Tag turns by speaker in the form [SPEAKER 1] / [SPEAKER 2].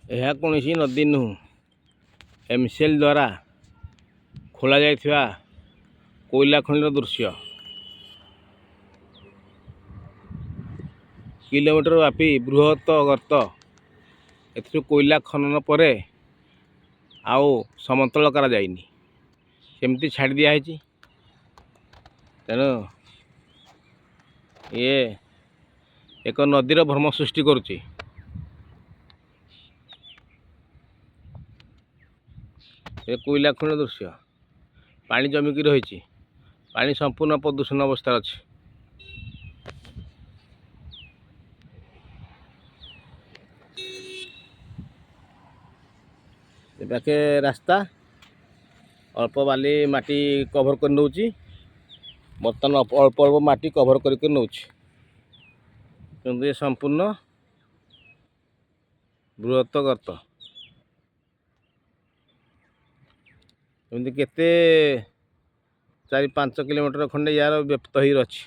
[SPEAKER 1] ଏହା କୌଣସି ନଦୀ ନୁହେଁ। ଏମସିଏଲ ଦ୍ୱାରା ଖୋଳାଯାଇଥିବା କୋଇଲା ଖଣିର ଦୃଶ୍ୟ। କିଲୋମିଟର ବ୍ୟାପୀ ବୃହତ ଗର୍ତ୍ତ। ଏଥିରୁ କୋଇଲା ଖନନ ପରେ ଆଉ ସମତଳ କରାଯାଇନି, ସେମିତି ଛାଡ଼ି ଦିଆହେଇଛି। ତେଣୁ ଇଏ ଏକ ନଦୀର ଭ୍ରମ ସୃଷ୍ଟି କରୁଛି। ଏ କୋଇଲା ଖଣିର ଦୃଶ୍ୟ। ପାଣି ଜମିକି ରହିଛି। ପାଣି ସମ୍ପୂର୍ଣ୍ଣ ପ୍ରଦୂଷଣ ଅବସ୍ଥାରେ ଅଛି। ଏ ପାଖେ ରାସ୍ତା ଅଳ୍ପ ବାଲି ମାଟି କଭର କରି ନେଉଛି। ବର୍ତ୍ତମାନ ଅଳ୍ପ ଅଳ୍ପ ମାଟି କଭର କରିକି ନେଉଛି, କିନ୍ତୁ ଏ ସମ୍ପୂର୍ଣ୍ଣ ବୃହତ ଗର୍ତ୍ତ। ଏମିତି କେତେ 4-5 କିଲୋମିଟର ଖଣ୍ଡେ ୟାର ବ୍ୟାପ୍ତ ହେଇ ଅଛି।